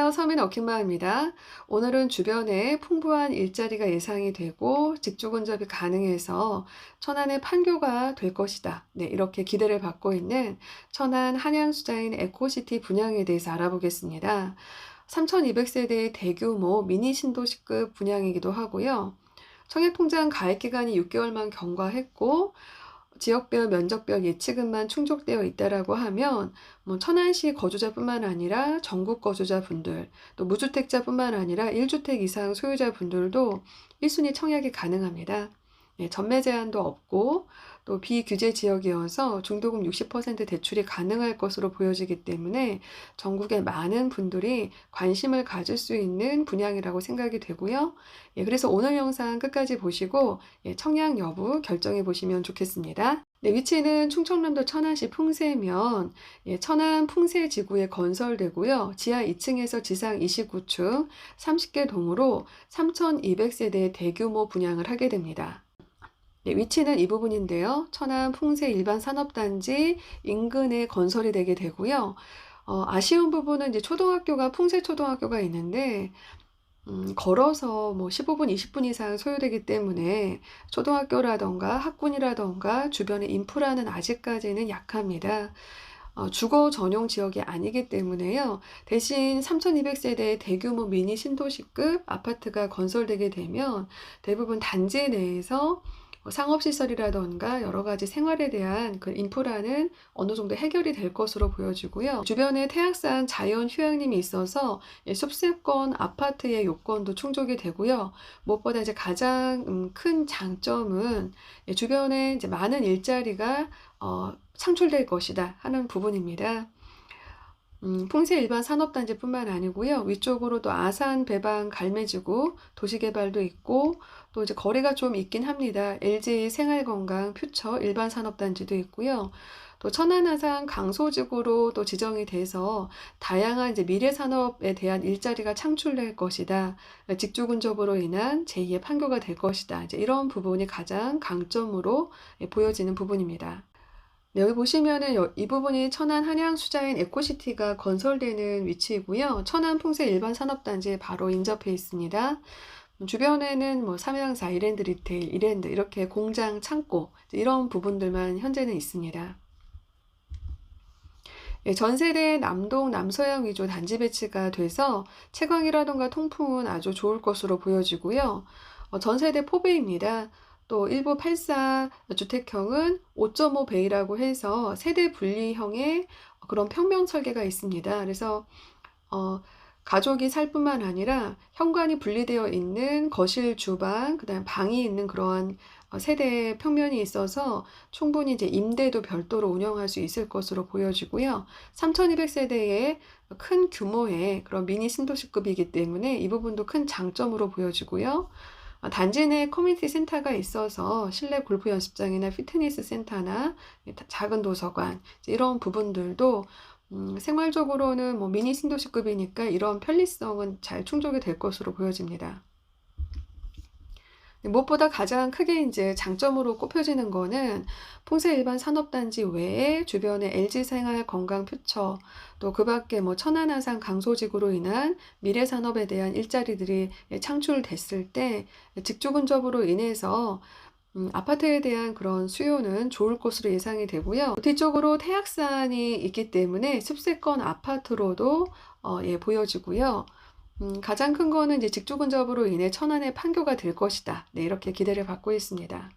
안녕하세요. 서민 워킹맘입니다. 오늘은 주변에 풍부한 일자리가 예상이 되고 직주 근접이 가능해서 천안의 판교가 될 것이다. 네, 이렇게 기대를 받고 있는 천안 한양수자인 에코시티 분양에 대해서 알아보겠습니다. 3,200세대의 대규모 미니 신도시급 분양이기도 하고요. 청약통장 가입 기간이 6개월만 경과했고 지역별 면적별 예치금만 충족되어 있다라고 하면 뭐 천안시 거주자뿐만 아니라 전국 거주자분들 또 무주택자뿐만 아니라 1주택 이상 소유자분들도 1순위 청약이 가능합니다. 네, 전매 제한도 없고 또 비규제 지역이어서 중도금 60% 대출이 가능할 것으로 보여지기 때문에 전국의 많은 분들이 관심을 가질 수 있는 분양이라고 생각이 되고요. 예, 그래서 오늘 영상 끝까지 보시고 청약 여부 결정해 보시면 좋겠습니다. 네, 위치는 충청남도 천안시 풍세면 천안 풍세지구에 건설되고요. 지하 2층에서 지상 29층 30개 동으로 3,200세대의 대규모 분양을 하게 됩니다. 네, 위치는 이 부분인데요. 천안 풍세 일반 산업단지 인근에 건설이 되게 되고요. 아쉬운 부분은 이제 초등학교가 풍세 초등학교가 있는데 걸어서 뭐 15분, 20분 이상 소요되기 때문에 초등학교라던가 학군이라던가 주변의 인프라는 아직까지는 약합니다. 주거 전용 지역이 아니기 때문에요. 대신 3,200세대의 대규모 미니 신도시급 아파트가 건설되게 되면 대부분 단지 내에서 상업시설이라던가 여러 가지 생활에 대한 그 인프라는 어느 정도 해결이 될 것으로 보여지고요. 주변에 태양산 자연 휴양림이 있어서 숲세권 아파트의 요건도 충족이 되고요. 무엇보다 이제 가장 큰 장점은 주변에 이제 많은 일자리가 창출될 것이다 하는 부분입니다. 풍세 일반 산업단지뿐만 아니고요. 위쪽으로도 아산, 배방, 갈매지구 도시개발도 있고 또 이제 거리가 좀 있긴 합니다. LG 생활건강, 퓨처 일반 산업단지도 있고요. 또 천안, 아산, 강소지구로 또 지정이 돼서 다양한 이제 미래 산업에 대한 일자리가 창출될 것이다. 직주 근접으로 인한 제2의 판교가 될 것이다. 이제 이런 부분이 가장 강점으로 보여지는 부분입니다. 네, 여기 보시면은 이 부분이 천안 한양수자인 에코시티가 건설되는 위치이고요. 천안 풍세 일반 산업단지에 바로 인접해 있습니다. 주변에는 뭐 삼양사, 이랜드 리테일, 이랜드 이렇게 공장, 창고 이런 부분들만 현재는 있습니다. 전세대 남동, 남서양 위주 단지 배치가 돼서 채광이라던가 통풍은 아주 좋을 것으로 보여지고요. 전세대 포배입니다. 또 일부 84 주택형은 5.5배이라고 해서 세대 분리형의 그런 평면 설계가 있습니다. 그래서 가족이 살 뿐만 아니라 현관이 분리되어 있는 거실, 주방, 그다음 방이 있는 그러한 세대 평면이 있어서 충분히 이제 임대도 별도로 운영할 수 있을 것으로 보여지고요. 3,200세대의 큰 규모의 그런 미니 신도시급이기 때문에 이 부분도 큰 장점으로 보여지고요. 단지 내 커뮤니티 센터가 있어서 실내 골프 연습장이나 피트니스 센터나 작은 도서관 이런 부분들도 생활적으로는 뭐 미니 신도시급이니까 이런 편리성은 잘 충족이 될 것으로 보여집니다. 무엇보다 가장 크게 이제 장점으로 꼽혀지는 거는 풍세 일반 산업단지 외에 주변에 LG생활 건강 퓨처 또 그 밖에 뭐 천안 아산 강소지구로 인한 미래 산업에 대한 일자리들이 창출됐을 때 직주 근접으로 인해서 아파트에 대한 그런 수요는 좋을 것으로 예상이 되고요. 뒤쪽으로 태악산이 있기 때문에 숲세권 아파트로도 보여지고요. 가장 큰 거는 이제 직주 근접으로 인해 천안의 판교가 될 것이다. 네, 이렇게 기대를 받고 있습니다.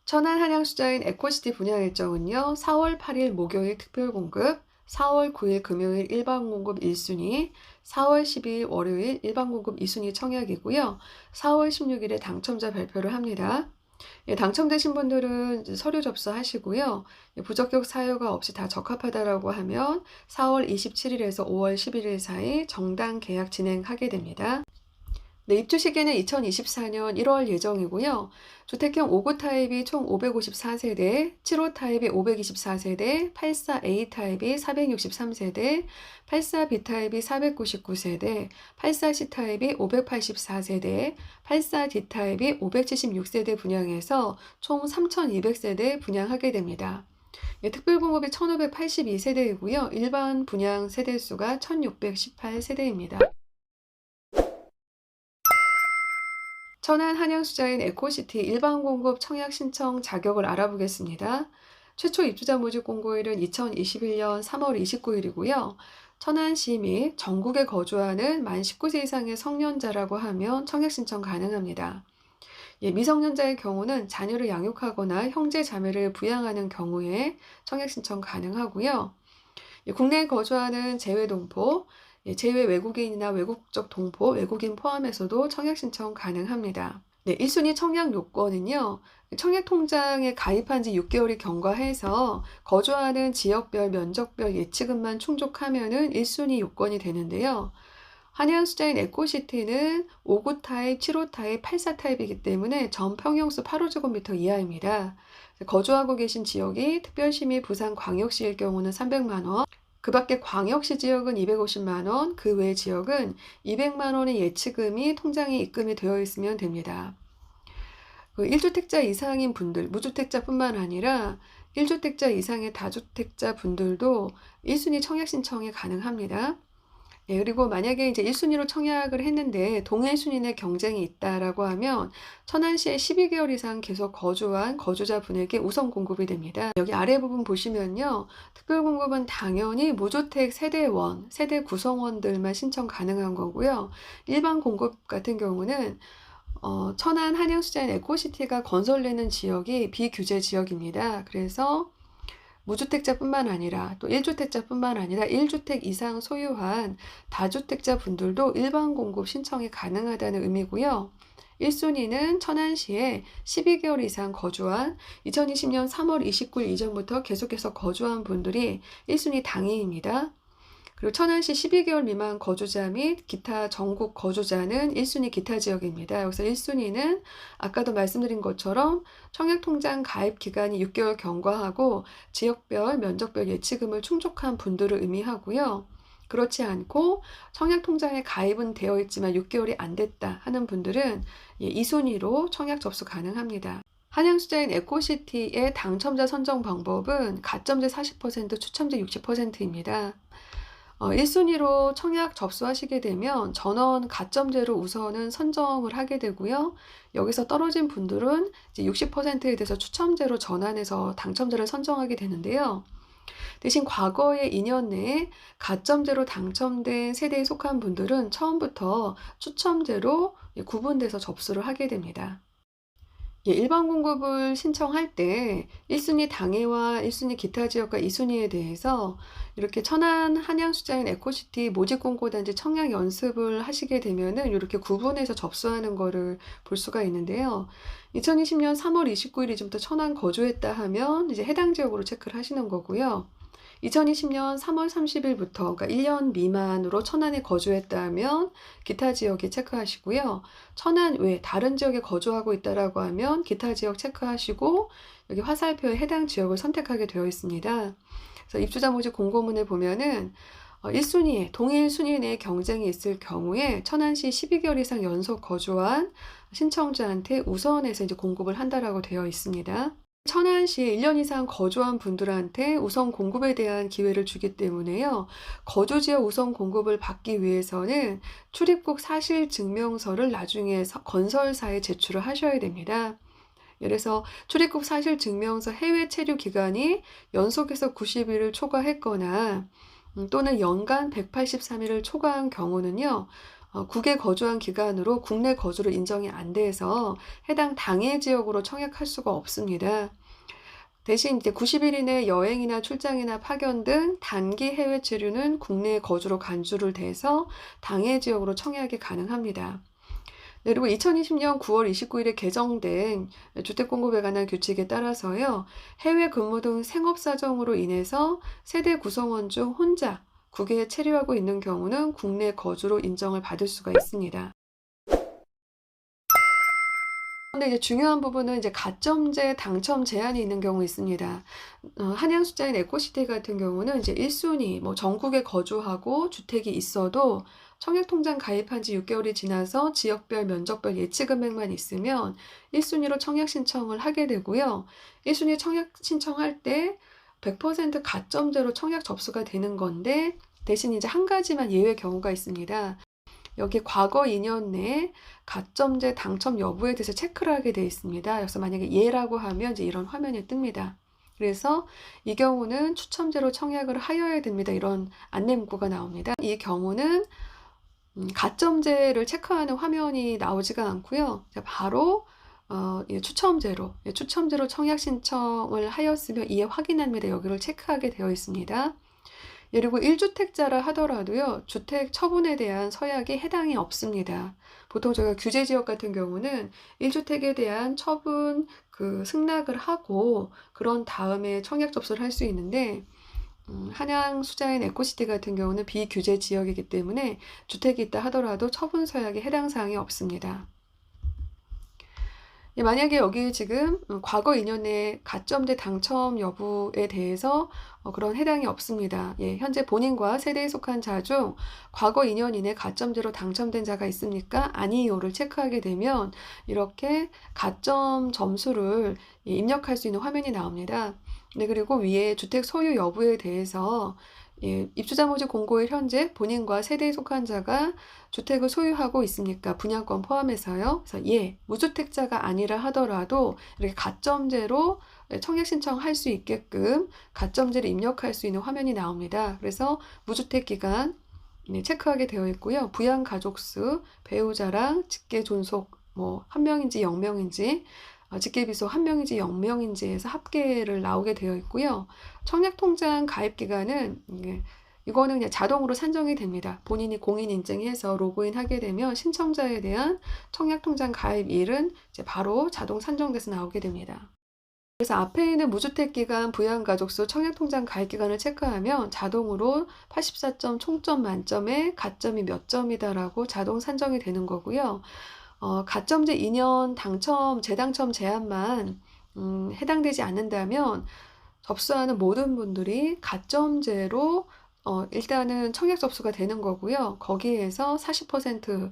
천안 한양수자인 에코시티 분양 일정은요. 4월 8일 목요일 특별공급, 4월 9일 금요일 일반 공급 1순위, 4월 12일 월요일 일반 공급 2순위 청약이고요. 4월 16일에 당첨자 발표를 합니다. 당첨되신 분들은 서류 접수하시고요. 부적격 사유가 없이 다 적합하다라고 하면 4월 27일에서 5월 11일 사이 정당 계약 진행하게 됩니다. 네, 입주 시기는 2024년 1월 예정이고요. 주택형 5구 타입이 총 554세대, 7호 타입이 524세대, 84A 타입이 463세대, 84B 타입이 499세대, 84C 타입이 584세대, 84D 타입이 576세대 분양해서 총 3,200세대 분양하게 됩니다. 특별공급이 1,582세대이고요. 일반 분양 세대수가 1,618세대입니다. 천안 한양수자인 에코시티 일반 공급 청약 신청 자격을 알아보겠습니다. 최초 입주자 모집 공고일은 2021년 3월 29일이고요. 천안시 및 전국에 거주하는 만 19세 이상의 성년자라고 하면 청약 신청 가능합니다. 미성년자의 경우는 자녀를 양육하거나 형제 자매를 부양하는 경우에 청약 신청 가능하고요. 국내에 거주하는 재외 동포, 재외 외국인이나 외국적 동포, 외국인 포함해서도 청약 신청 가능합니다. 네, 1순위 청약 요건은요. 청약 통장에 가입한 지 6개월이 경과해서 거주하는 지역별 면적별 예치금만 충족하면은 1순위 요건이 되는데요. 한양수자인 에코시티는 5구 타입, 7호 타입, 84 타입이기 때문에 전 평형수 8호제곱미터 이하입니다. 거주하고 계신 지역이 특별시 및 부산광역시일 경우는 300만 원, 그 밖에 광역시 지역은 250만 원, 그 외 지역은 200만 원의 예치금이 통장에 입금이 되어 있으면 됩니다. 1주택자 이상인 분들, 무주택자뿐만 아니라 1주택자 이상의 다주택자 분들도 1순위 청약 신청이 가능합니다. 그리고 만약에 이제 1순위로 청약을 했는데 동일 순위 내 경쟁이 있다라고 하면 천안시에 12개월 이상 계속 거주한 거주자분에게 우선 공급이 됩니다. 여기 아래 부분 보시면요. 특별 공급은 당연히 무주택 세대원, 세대 구성원들만 신청 가능한 거고요. 일반 공급 같은 경우는 천안 한양수자인 에코시티가 건설되는 지역이 비규제 지역입니다. 그래서 무주택자뿐만 아니라 또 1주택자뿐만 아니라 1주택 이상 소유한 다주택자 분들도 일반 공급 신청이 가능하다는 의미고요. 1순위는 천안시에 12개월 이상 거주한 2020년 3월 29일 이전부터 계속해서 거주한 분들이 1순위 당위입니다. 그리고 천안시 12개월 미만 거주자 및 기타 전국 거주자는 1순위 기타 지역입니다. 여기서 1순위는 아까도 말씀드린 것처럼 청약통장 가입 기간이 6개월 경과하고 지역별, 면적별 예치금을 충족한 분들을 의미하고요. 그렇지 않고 청약통장에 가입은 되어 있지만 6개월이 안 됐다 하는 분들은 2순위로 청약 접수 가능합니다. 한양수자인 에코시티의 당첨자 선정 방법은 가점제 40%, 추첨제 60%입니다. 1순위로 청약 접수하시게 되면 전원 가점제로 우선은 선정을 하게 되고요. 여기서 떨어진 분들은 이제 60%에 대해서 추첨제로 전환해서 당첨자를 선정하게 되는데요. 대신 과거의 2년 내에 가점제로 당첨된 세대에 속한 분들은 처음부터 추첨제로 구분돼서 접수를 하게 됩니다. 일반 공급을 신청할 때 1순위 당해와 1순위 기타 지역과 2순위에 대해서 이렇게 천안 한양수자인 에코시티 모집공고단지 청약 연습을 하시게 되면은 이렇게 구분해서 접수하는 거를 볼 수가 있는데요. 2020년 3월 29일 이전부터 천안 거주했다 하면 이제 해당 지역으로 체크를 하시는 거고요. 2020년 3월 30일부터 그러니까 1년 미만으로 천안에 거주했다 하면 기타 지역에 체크하시고요. 천안 외 다른 지역에 거주하고 있다라고 하면 기타 지역 체크하시고 여기 화살표에 해당 지역을 선택하게 되어 있습니다. 그래서 입주자 모집 공고문에 보면은 1순위에 동일 순위 내에 경쟁이 있을 경우에 천안시 12개월 이상 연속 거주한 신청자한테 우선해서 이제 공급을 한다라고 되어 있습니다. 천안시에 1년 이상 거주한 분들한테 우선 공급에 대한 기회를 주기 때문에요. 거주지역 우선 공급을 받기 위해서는 출입국 사실 증명서를 나중에 건설사에 제출을 하셔야 됩니다. 그래서 출입국 사실 증명서 해외 체류 기간이 연속해서 90일을 초과했거나 또는 연간 183일을 초과한 경우는요. 국외 거주한 기간으로 국내 거주를 인정이 안 돼서 해당 당해 지역으로 청약할 수가 없습니다. 대신 이제 90일 이내 여행이나 출장이나 파견 등 단기 해외 체류는 국내 거주로 간주를 돼서 당해 지역으로 청약이 가능합니다. 네, 그리고 2020년 9월 29일에 개정된 주택공급에 관한 규칙에 따라서요. 해외 근무 등 생업 사정으로 인해서 세대 구성원 중 혼자 국외에 체류하고 있는 경우는 국내 거주로 인정을 받을 수가 있습니다. 근데 이제 중요한 부분은 이제 가점제 당첨 제한이 있는 경우 있습니다. 한양수자인 에코시티 같은 경우는 이제 1순위, 뭐 전국에 거주하고 주택이 있어도 청약통장 가입한 지 6개월이 지나서 지역별 면적별 예치 금액만 있으면 1순위로 청약 신청을 하게 되고요. 1순위 청약 신청할 때 100% 가점제로 청약 접수가 되는 건데 대신 이제 한 가지만 예외 경우가 있습니다. 여기 과거 2년 내 가점제 당첨 여부에 대해서 체크를 하게 되어 있습니다. 그래서 만약에 예라고 하면 이제 이런 화면이 뜹니다. 그래서 이 경우는 추첨제로 청약을 하여야 됩니다. 이런 안내 문구가 나옵니다. 이 경우는 가점제를 체크하는 화면이 나오지가 않고요. 바로 추첨제로 청약 신청을 하였으며 이에 확인합니다. 여기를 체크하게 되어 있습니다. 그리고 1주택자라 하더라도요, 주택 처분에 대한 서약이 해당이 없습니다. 보통 저희가 규제지역 같은 경우는 1주택에 대한 처분 승낙을 하고 그런 다음에 청약 접수를 할 수 있는데, 한양 수자인 에코시티 같은 경우는 비규제 지역이기 때문에 주택이 있다 하더라도 처분 서약에 해당 사항이 없습니다. 만약에 여기 지금 과거 2년의 가점제 당첨 여부에 대해서 그런 해당이 없습니다. 현재 본인과 세대에 속한 자 중 과거 2년 이내 가점제로 당첨된 자가 있습니까? 아니요를 체크하게 되면 이렇게 가점 점수를 입력할 수 있는 화면이 나옵니다. 네, 그리고 위에 주택 소유 여부에 대해서 입주자 모집 공고일 현재 본인과 세대에 속한 자가 주택을 소유하고 있습니까? 분양권 포함해서요. 그래서 무주택자가 아니라 하더라도 이렇게 가점제로 청약 신청할 수 있게끔 가점제를 입력할 수 있는 화면이 나옵니다. 그래서 무주택 기간 체크하게 되어 있고요. 부양 가족 수, 배우자랑 직계 존속 한 명인지 0명인지 직계비속 1명인지 0명인지에서 합계를 나오게 되어 있고요. 청약통장 가입 기간은 이거는 그냥 자동으로 산정이 됩니다. 본인이 공인인증해서 로그인 하게 되면 신청자에 대한 청약통장 가입일은 이제 바로 자동 산정돼서 나오게 됩니다. 그래서 앞에 있는 무주택 기간, 부양가족수, 청약통장 가입 기간을 체크하면 자동으로 84점 총점 만점에 가점이 몇 점이다라고 자동 산정이 되는 거고요. 가점제 2년 재당첨 제한만 해당되지 않는다면 접수하는 모든 분들이 가점제로 일단은 청약 접수가 되는 거고요. 거기에서 40%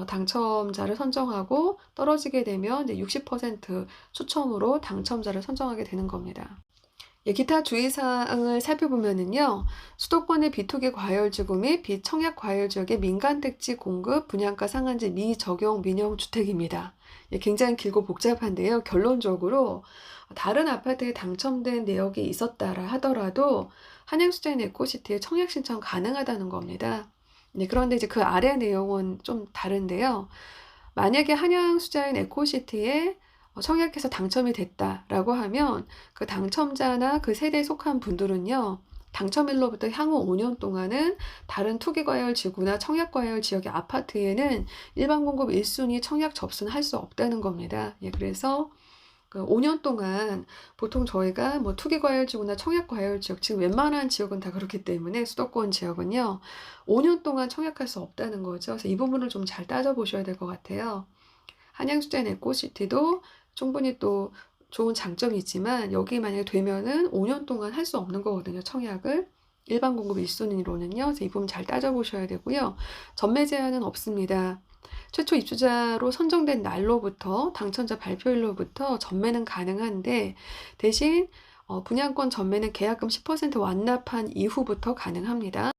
당첨자를 선정하고 떨어지게 되면 이제 60% 추첨으로 당첨자를 선정하게 되는 겁니다. 기타 주의사항을 살펴보면은요, 수도권의 비투기 과열지구 및 비청약 과열지역의 민간택지 공급 분양가 상한제 미적용 민영주택입니다. 굉장히 길고 복잡한데요. 결론적으로 다른 아파트에 당첨된 내역이 있었다라 하더라도 한양수자인 에코시티에 청약 신청 가능하다는 겁니다. 그런데 이제 그 아래 내용은 좀 다른데요. 만약에 한양수자인 에코시티에 청약해서 당첨이 됐다라고 하면 그 당첨자나 그 세대에 속한 분들은요, 당첨일로부터 향후 5년 동안은 다른 투기과열 지구나 청약과열 지역의 아파트에는 일반 공급 1순위 청약 접수는 할 수 없다는 겁니다. 그래서 그 5년 동안 보통 저희가 투기과열 지구나 청약과열 지역, 지금 웬만한 지역은 다 그렇기 때문에 수도권 지역은요, 5년 동안 청약할 수 없다는 거죠. 그래서 이 부분을 좀 잘 따져보셔야 될 것 같아요. 한양수자인 에코시티도 충분히 또 좋은 장점이 있지만 여기 만약에 되면은 5년 동안 할 수 없는 거거든요. 청약을. 일반 공급 1순위로는요. 그래서 이 부분 잘 따져보셔야 되고요. 전매 제한은 없습니다. 최초 입주자로 선정된 날로부터 당첨자 발표일로부터 전매는 가능한데 대신 분양권 전매는 계약금 10% 완납한 이후부터 가능합니다.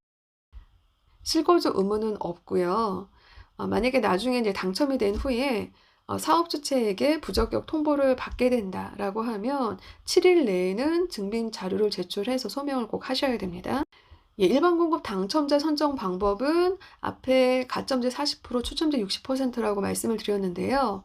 실거주 의무는 없고요. 만약에 나중에 이제 당첨이 된 후에 사업 주체에게 부적격 통보를 받게 된다라고 하면 7일 내에는 증빙 자료를 제출해서 소명을 꼭 하셔야 됩니다. 일반 공급 당첨자 선정 방법은 앞에 가점제 40%, 추첨제 60%라고 말씀을 드렸는데요.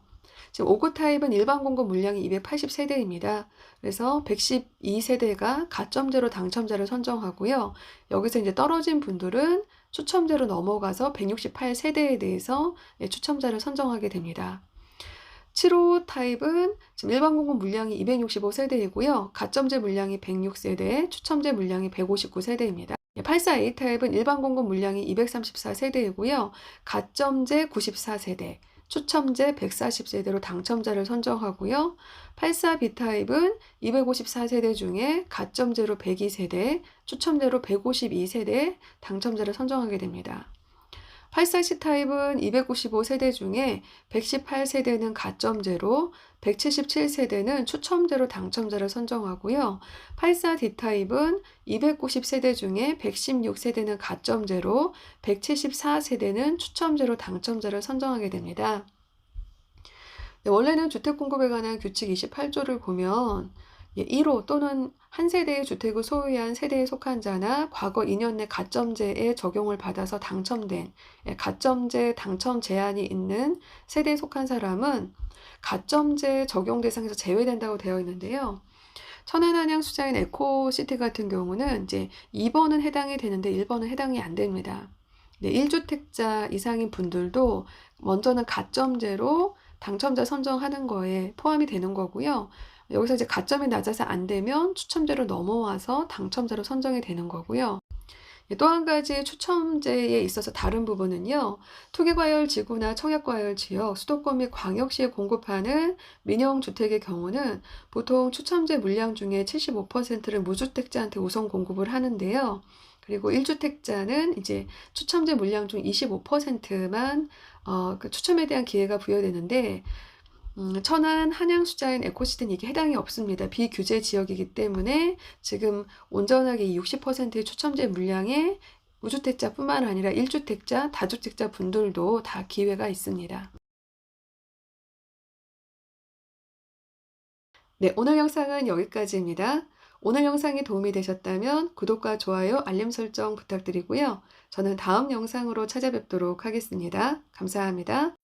지금 5구 타입은 일반 공급 물량이 280세대입니다. 그래서 112세대가 가점제로 당첨자를 선정하고요. 여기서 이제 떨어진 분들은 추첨제로 넘어가서 168세대에 대해서 추첨자를 선정하게 됩니다. 7호 타입은 지금 일반 공급 물량이 265세대이고요. 가점제 물량이 106세대, 추첨제 물량이 159세대입니다. 84A 타입은 일반 공급 물량이 234세대이고요. 가점제 94세대, 추첨제 140세대로 당첨자를 선정하고요. 84B 타입은 254세대 중에 가점제로 102세대, 추첨제로 152세대 당첨자를 선정하게 됩니다. 844 타입은 295세대 중에 118세대는 가점제로, 177세대는 추첨제로 당첨자를 선정하고요. 84D 타입은 290세대 중에 116세대는 가점제로, 174세대는 추첨제로 당첨자를 선정하게 됩니다. 네, 원래는 주택 공급에 관한 규칙 28조를 보면 1호 또는 한 세대의 주택을 소유한 세대에 속한 자나 과거 2년 내 가점제에 적용을 받아서 당첨된 가점제 당첨 제한이 있는 세대에 속한 사람은 가점제 적용 대상에서 제외된다고 되어 있는데요. 천안 한양 수자인 에코시티 같은 경우는 이제 2번은 해당이 되는데 1번은 해당이 안 됩니다. 네, 1주택자 이상인 분들도 먼저는 가점제로 당첨자 선정하는 거에 포함이 되는 거고요. 여기서 이제 가점이 낮아서 안 되면 추첨제로 넘어와서 당첨자로 선정이 되는 거고요. 또 한 가지 추첨제에 있어서 다른 부분은요. 투기과열 지구나 청약과열 지역, 수도권 및 광역시에 공급하는 민영주택의 경우는 보통 추첨제 물량 중에 75%를 무주택자한테 우선 공급을 하는데요. 그리고 1주택자는 이제 추첨제 물량 중 25%만 그 추첨에 대한 기회가 부여되는데 천안 한양 수자인 에코시티는 이게 해당이 없습니다. 비규제 지역이기 때문에 지금 온전하게 이 60%의 추첨제 물량에 무주택자뿐만 아니라 1주택자, 다주택자 분들도 다 기회가 있습니다. 네, 오늘 영상은 여기까지입니다. 오늘 영상이 도움이 되셨다면 구독과 좋아요, 알림 설정 부탁드리고요. 저는 다음 영상으로 찾아뵙도록 하겠습니다. 감사합니다.